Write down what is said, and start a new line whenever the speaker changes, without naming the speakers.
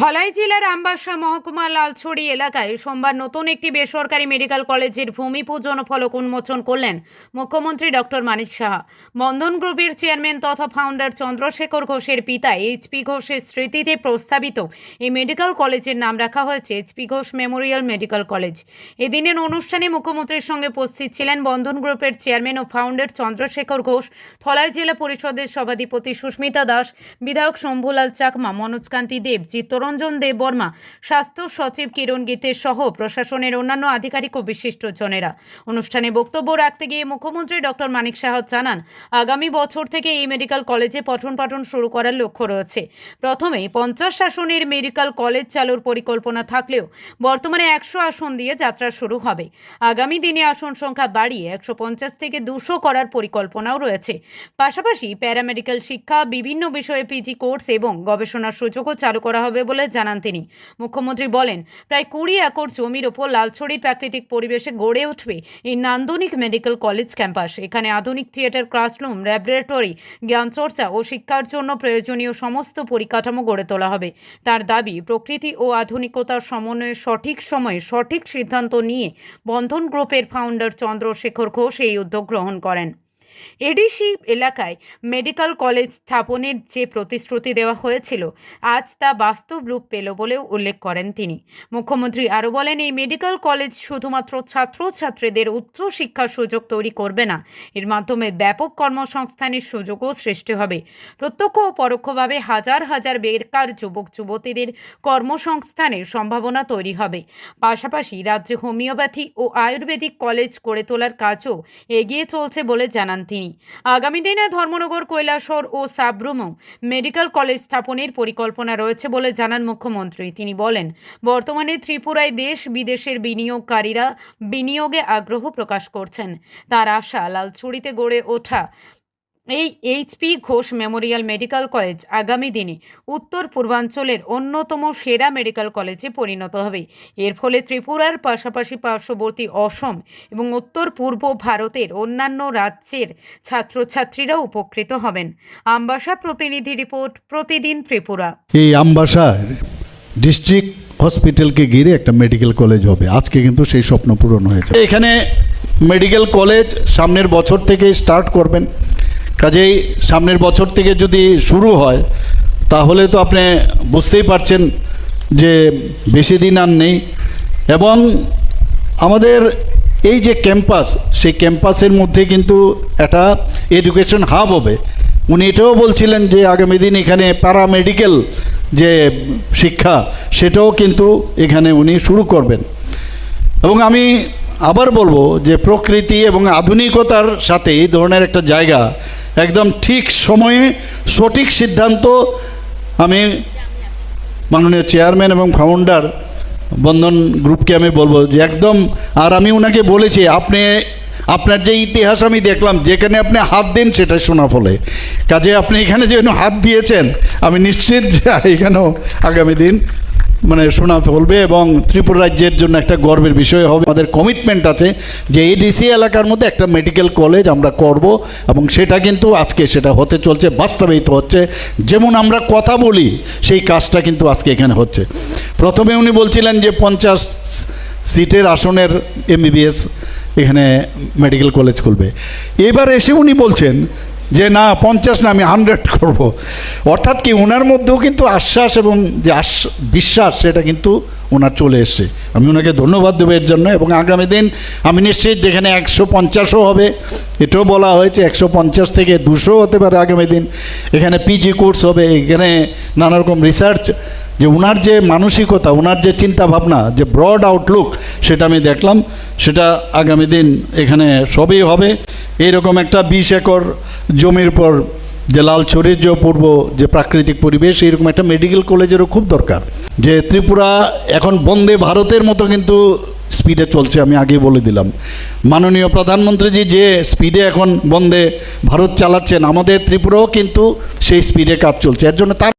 ধলাই জেলার আমবাসা মহকুমার লালছড়ি এলাকায় সোমবার নতুন একটি বেসরকারি মেডিকেল কলেজের ভূমি পূজন ফলক উন্মোচন করলেন মুখ্যমন্ত্রী ডক্টর মানিক সাহা। বন্ধন গ্রুপের চেয়ারম্যান তথা ফাউন্ডার চন্দ্রশেখর ঘোষের পিতা এইচপি ঘোষের স্মৃতিতে প্রস্তাবিত এই মেডিকেল কলেজের নাম রাখা হয়েছে HP Ghosh Memorial medical college. এদিনের অনুষ্ঠানে মুখ্যমন্ত্রীর সঙ্গে উপস্থিত ছিলেন বন্ধন গ্রুপের চেয়ারম্যান ও ফাউন্ডার চন্দ্রশেখর ঘোষ, ধলাই জেলা পরিষদের সভাধিপতি সুস্মিতা দাস, বিধায়ক শম্ভুলাল চাকমা, মনোজকান্তি দেব, চিত্তরঞ্জন দেব বর্মা, স্বাস্থ্য সচিব কিরণ গীতের সহ প্রশাসনের অন্যান্য আধিকারিক ও বিশিষ্টজনেরা। অনুষ্ঠানে বক্তব্য রাখতে গিয়ে মুখ্যমন্ত্রী ডক্টর মানিক সাহা জানান, আগামী বছর থেকে এই মেডিকেল কলেজে পঠন পাঠন শুরু করার লক্ষ্য রয়েছে। প্রথমে 50 আসনের মেডিকেল কলেজ চালুর পরিকল্পনা থাকলেও বর্তমানে 100 আসন দিয়ে যাত্রা শুরু হবে। আগামী দিনে আসন সংখ্যা বাড়িয়ে 150 থেকে 200 করার পরিকল্পনাও রয়েছে। পাশাপাশি প্যারামেডিক্যাল শিক্ষা, বিভিন্ন বিষয়ে পিজি কোর্স এবং গবেষণার সুযোগও চালু করা হবে বলে জানান তিনি। মুখ্যমন্ত্রী বলেন, প্রায় 20 একর জমির ওপর লালছড়ির প্রাকৃতিক পরিবেশে গড়ে উঠবে এই নান্দনিক মেডিকেল কলেজ ক্যাম্পাস। এখানে আধুনিক থিয়েটার, ক্লাসরুম, ল্যাবরেটরি, জ্ঞানচর্চা ও শিক্ষার জন্য প্রয়োজনীয় সমস্ত পরিকাঠামো গড়ে তোলা হবে। তার দাবি, প্রকৃতি ও আধুনিকতার সমন্বয়ে সঠিক সময়ে সঠিক সিদ্ধান্ত নিয়ে বন্ধন গ্রুপের ফাউন্ডার চন্দ্রশেখর ঘোষ এই উদ্যোগ গ্রহণ করেন। এডিসি এলাকায় মেডিকেল কলেজ স্থাপনের যে প্রতিশ্রুতি দেওয়া হয়েছিল, আজ তা বাস্তব রূপ পেল বলেও উল্লেখ করেন তিনি। মুখ্যমন্ত্রী আরও বলেন, এই মেডিকেল কলেজ শুধুমাত্র ছাত্রছাত্রীদের উচ্চ শিক্ষার সুযোগ তৈরি করবে না, এর মাধ্যমে ব্যাপক কর্মসংস্থানের সুযোগও সৃষ্টি হবে। প্রত্যক্ষ ও পরোক্ষভাবে হাজার হাজার বেকার যুবক যুবতীদের কর্মসংস্থানের সম্ভাবনা তৈরি হবে। পাশাপাশি রাজ্যে হোমিওপ্যাথি ও আয়ুর্বেদিক কলেজ গড়ে তোলার কাজও এগিয়ে চলছে বলে জানান তিনি। আগামী দিনে ধর্মনগর, কৈলাসহর ও সাব্রুমও মেডিকেল কলেজ স্থাপনের পরিকল্পনা রয়েছে বলে জানান মুখ্যমন্ত্রী। তিনি বলেন, বর্তমানে ত্রিপুরায় দেশ বিদেশের বিনিয়োগকারীরা বিনিয়োগে আগ্রহ প্রকাশ করছেন। তার আশা, লালছড়িতে গড়ে ওঠা এই HP Ghosh Memorial medical college আগামী দিনে উত্তর পূর্বাঞ্চলের অন্যতম সেরা মেডিকেল কলেজে পরিণত হবে। এর ফলে ত্রিপুরার পাশাপাশি পার্শ্ববর্তী অসম এবং উত্তর পূর্ব ভারতের অন্যান্য রাজ্যের ছাত্রছাত্রীরা উপকৃত হবেন। আমবাসা প্রতিনিধি রিপোর্ট, প্রতিদিন ত্রিপুরা।
এই আমবাসা ডিস্ট্রিক্ট হসপিটালকে ঘিরে একটা মেডিকেল কলেজ হবে। আজকে কিন্তু সেই স্বপ্ন পূরণ হয়েছে। এখানে মেডিকেল কলেজ সামনের বছর থেকে স্টার্ট করবেন। কাজেই সামনের বছর থেকে যদি শুরু হয়, তাহলে তো আপনি বুঝতেই পারছেন যে বেশি দিন আর নেই। এবং আমাদের এই যে ক্যাম্পাস, সেই ক্যাম্পাসের মধ্যে কিন্তু একটা এডুকেশন হাব হবে। উনি এটাও বলছিলেন যে আগামী দিন এখানে প্যারামেডিক্যাল যে শিক্ষা, সেটাও কিন্তু এখানে উনি শুরু করবেন। এবং আমি আবার বলবো যে প্রকৃতি এবং আধুনিকতার সাথে এই ধরনের একটা জায়গা একদম ঠিক সময়ে সঠিক সিদ্ধান্ত আমি মাননীয় চেয়ারম্যান এবং ফাউন্ডার বন্ধন গ্রুপকে আমি বলবো যে একদম। আর আমি ওনাকে বলেছি, আপনার যে ইতিহাস আমি দেখলাম, যেখানে আপনি হাত দেন সেটা সোনা ফলে। কাজে আপনি এখানে যে হাত দিয়েছেন, আমি নিশ্চিত যে এখানেও আগামী দিন সোনা ফলবে এবং ত্রিপুরা রাজ্যের জন্য একটা গর্বের বিষয় হবে। আমাদের কমিটমেন্ট আছে যে এডিসি এলাকার মধ্যে একটা মেডিকেল কলেজ আমরা করব এবং সেটা কিন্তু আজকে সেটা হতে চলছে, বাস্তবায়িত হচ্ছে। যেমন আমরা কথা বলি, সেই কাজটা কিন্তু আজকে এখানে হচ্ছে। প্রথমে উনি বলছিলেন যে 50 সিটের আসনের MBBS এখানে মেডিকেল কলেজ খুলবে। এবার এসে উনি বলছেন যে না, 50 না, আমি 100 করব। অর্থাৎ কি, ওনার মধ্যেও কিন্তু আশ্বাস এবং যে বিশ্বাস, সেটা কিন্তু ওনার চলে এসছে। আমি ওনাকে ধন্যবাদ দেবো এর জন্য। এবং আগামী দিন আমি নিশ্চিত যেখানে 150ও হবে, এটাও বলা হয়েছে 150 থেকে 200 হতে পারে আগামী দিন। এখানে পিজি কোর্স হবে, এখানে নানা রকম রিসার্চ। যে ওনার যে মানসিকতা, ওনার যে চিন্তা ভাবনা, যে ব্রড আউটলুক, সেটা আমি দেখলাম। সেটা আগামী দিন এখানে সবই হবে। এইরকম একটা 20 একর জমির উপর যে লালছড়ির যে পূর্ব যে প্রাকৃতিক পরিবেশ, এইরকম একটা মেডিকেল কলেজেরও খুব দরকার। যে ত্রিপুরা এখন বন্দে ভারতের মতো কিন্তু স্পিডে চলছে, আমি আগে বলে দিলাম। মাননীয় প্রধানমন্ত্রীজি যে স্পিডে এখন বন্দে ভারত চালাচ্ছেন, আমাদের ত্রিপুরাও কিন্তু সেই স্পিডে কাজ চলছে। এর জন্য তার